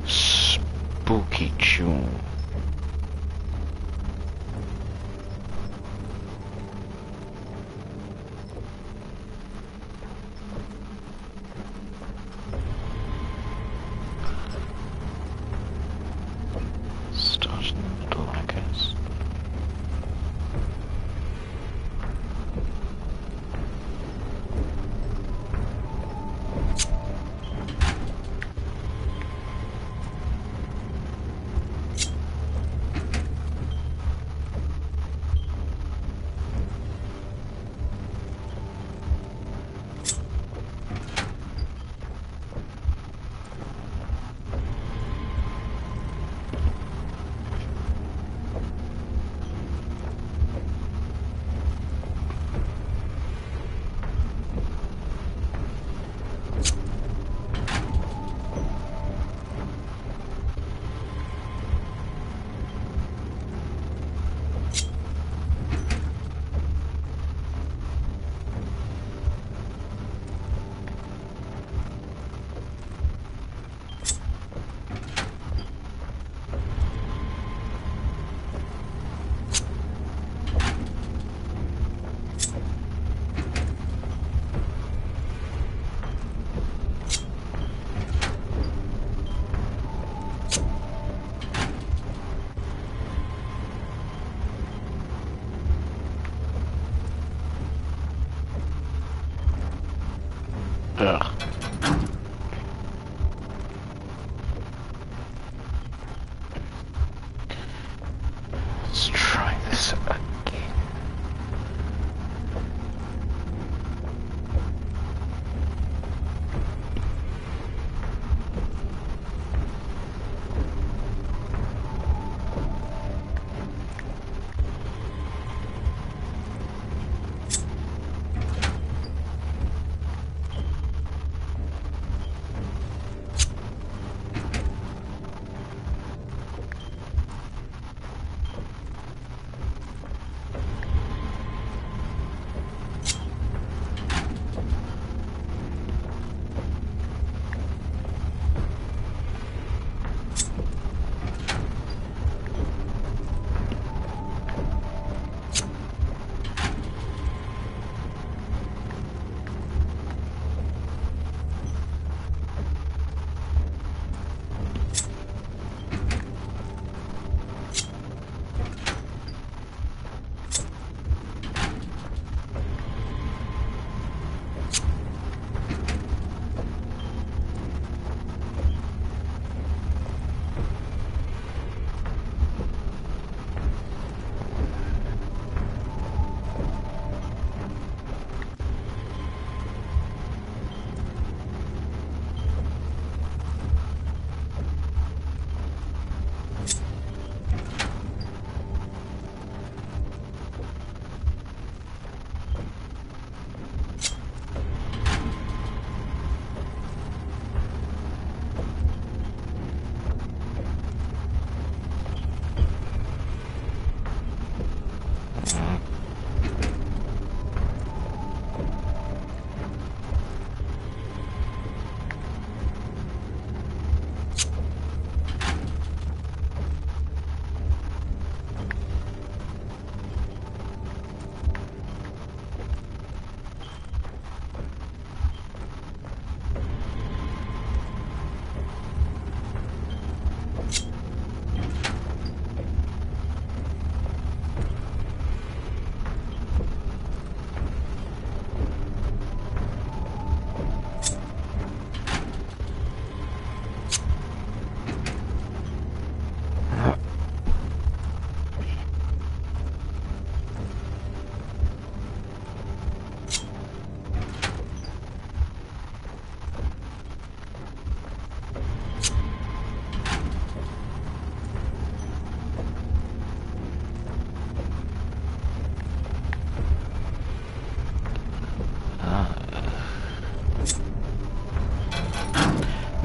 A: spooky tune. Starts in the middle, I guess. Ugh. Let's try this again.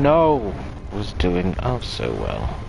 A: No! Was doing oh so well.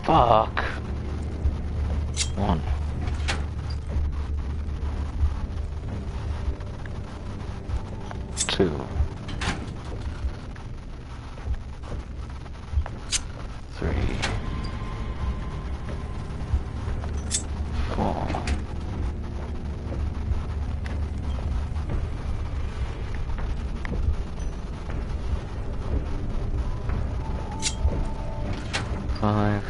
A: Fuck. 1. 2. 3. 4. 5.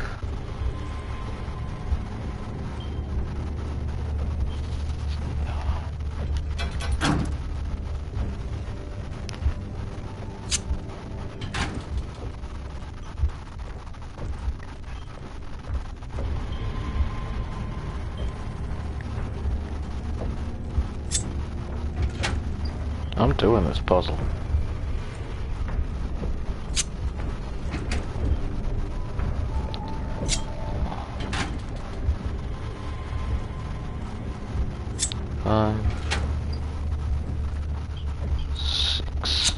A: I'm doing this puzzle. Five, 6,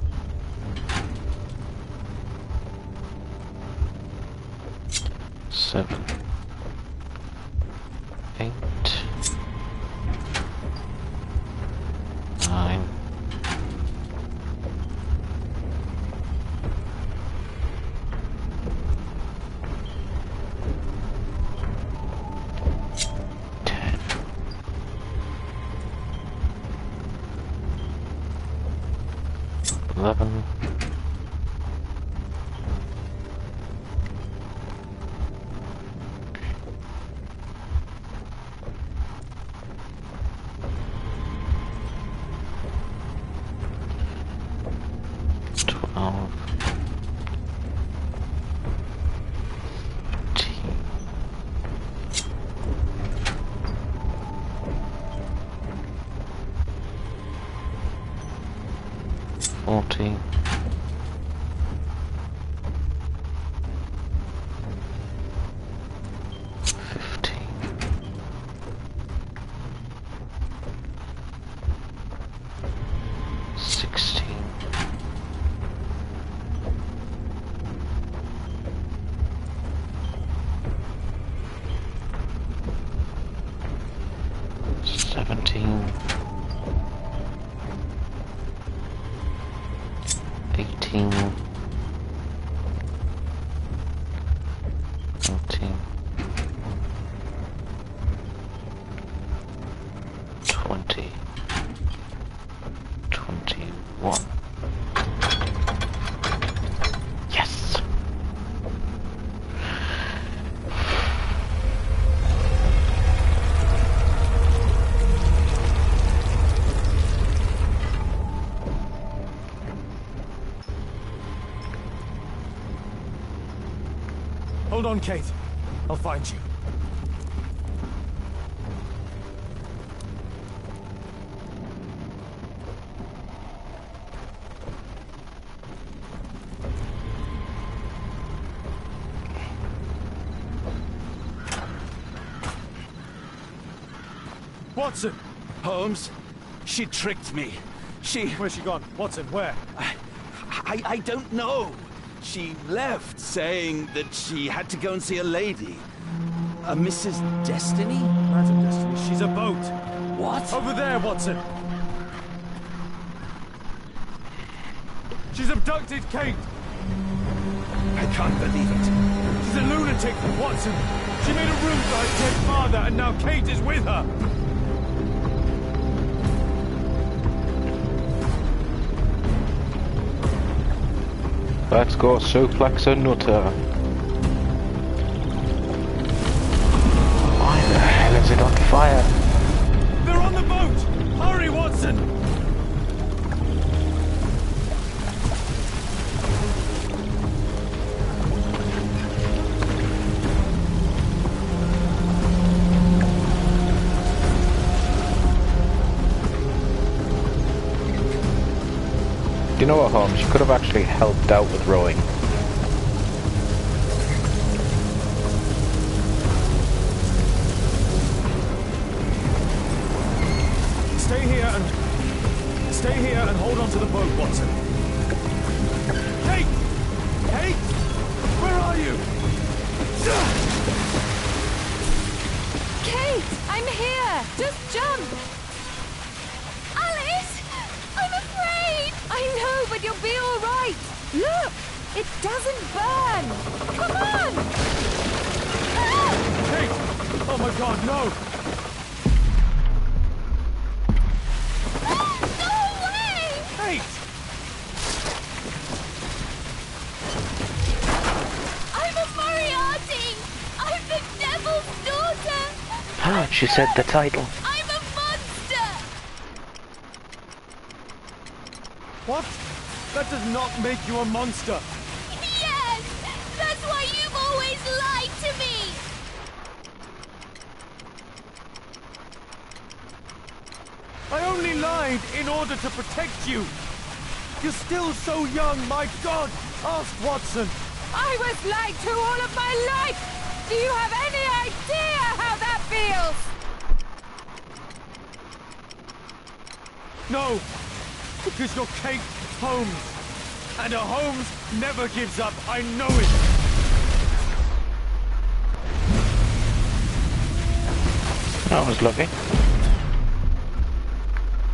A: 7, 8, 9, 10, 11, 12, 13, 14, 15, 16, 17, 18, 19, 20, 21. Yes!
B: Hold on, Kate. I'll find you. Watson!
G: Holmes, she tricked me.
B: Where's she gone? Watson, where?
G: I don't know. She left saying that she had to go and see a lady. A Mrs. Destiny?
B: Madam Destiny, she's a boat.
G: What?
B: Over there, Watson! She's abducted Kate!
G: I can't believe it.
B: She's a lunatic, Watson! She made a room for her dead father, and now Kate is with her!
A: Let's go suplex a nutter. Why the hell is it on fire?
B: They're on the boat! Hurry, Watson!
A: You know what, Holmes? You could have actually helped out with rowing.
B: Stay here and hold on to the boat, Watson. Kate! Kate! Where are you?
I: Kate, I'm here. Just jump.
H: Alice! I'm afraid!
I: I know, but you'll be all right. Look, it doesn't burn. Come on.
B: Kate! Oh my God, no!
A: She said the title.
H: I'm a monster!
B: What? That does not make you a monster.
H: Yes! That's why you've always lied to me!
B: I only lied in order to protect you. You're still so young, my God! Ask Watson.
I: I was lied to all of my life! Do you have any idea how that feels?
B: No, because you're Kate Holmes. And a Holmes never gives up, I know it.
A: That was lucky.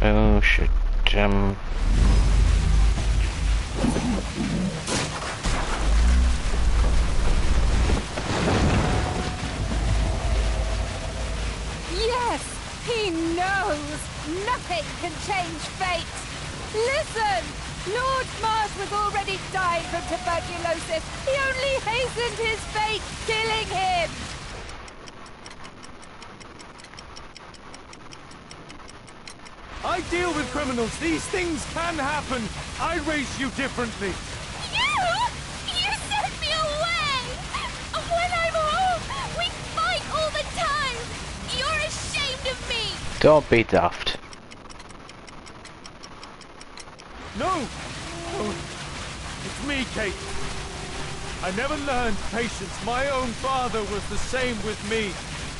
A: Oh shit,
I: Yes, he knows. Nothing can change fate. Listen! Lord Marsh was already dying from tuberculosis. He only hastened his fate, killing him.
B: I deal with criminals. These things can happen. I raise you differently.
H: You sent me away! When I'm home, we fight all the time! You're ashamed of me!
A: don't be daft.
B: No! Oh, it's me, Kate. I never learned patience. My own father was the same with me.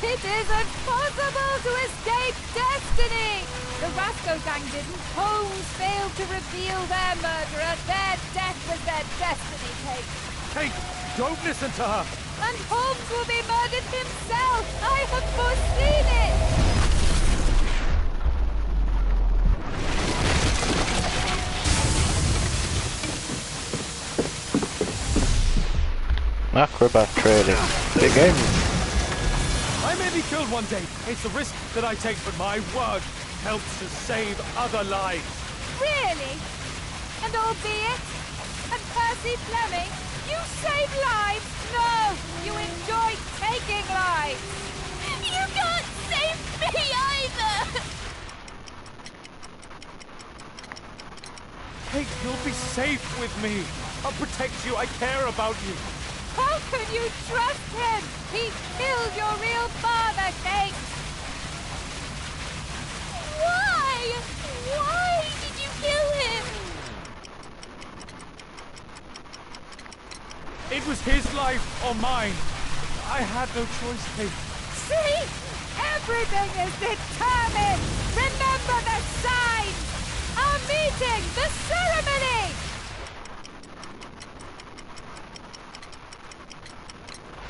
I: It isn't possible to escape destiny! The Rasco gang didn't. Holmes failed to reveal their murderer. Their death was their destiny, Kate.
B: Kate, don't listen to her.
I: And Holmes will be murdered himself. I have foreseen it.
A: Acrobat training begins.
B: I may be killed one day. It's a risk that I take, but my word helps to save other lives.
I: Really? And albeit? And Percy Fleming? You save lives? No! You enjoy taking lives!
H: You can't save me either!
B: Kate, you'll be safe with me. I'll protect you. I care about you.
I: How can you trust him? He killed your real father, Kate!
H: Why? Why did you kill him?
B: It was his life or mine. I had no choice, Kate.
I: See? Everything is determined! Remember the signs! Our meeting! The ceremony!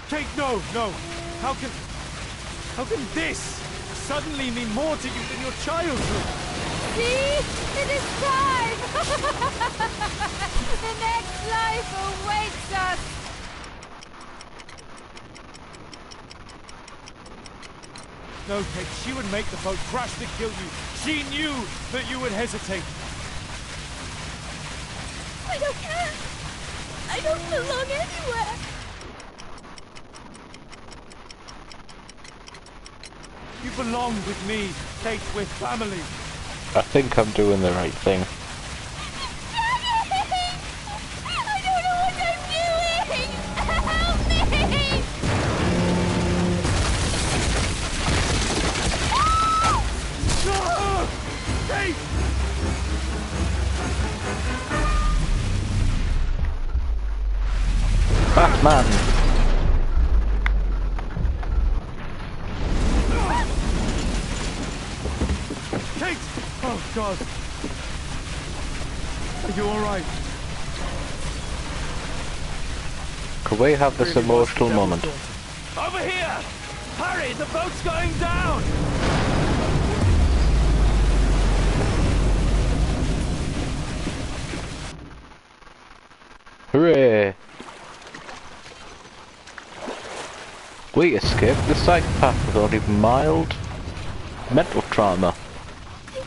B: Kate, no, no. How can this suddenly mean more to you than your childhood?
I: See? It is time! The next life awaits us!
B: No, Kate, she would make the boat crash to kill you. She knew that you would hesitate.
H: I don't care. I don't belong anywhere.
B: You belong with me, Kate, with family.
A: I think I'm doing the right thing.
H: Daddy! I don't know what I'm doing! Help me!
B: Ah! Kate!
A: Batman!
B: Kate! Oh, God. Are you alright?
A: Could we have this
B: Really was
A: emotional
B: the
A: moment?
B: devil's daughter. Over here! Hurry, the boat's going down!
A: Hooray! We escaped the psychopath with only mild mental trauma.
H: Daddy,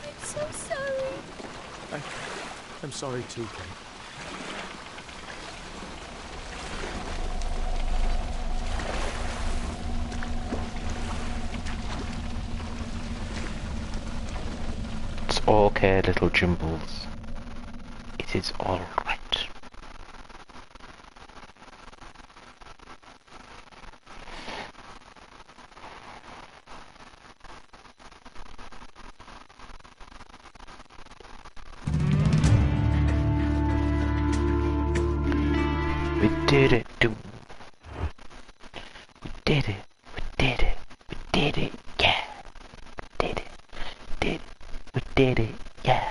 H: I'm so sorry.
B: I'm sorry too, Kate.
A: It's okay, little Jimbles. It is all right. We did it, dude. We did it. We did it. We did it. Yeah. Did it. Did it. We did it. Yeah.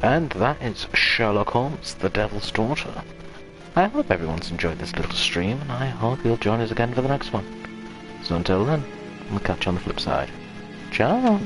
A: And that is Sherlock Holmes, the Devil's Daughter. I hope everyone's enjoyed this little stream, and I hope you'll join us again for the next one. So until then, we'll catch you on the flip side. Ciao!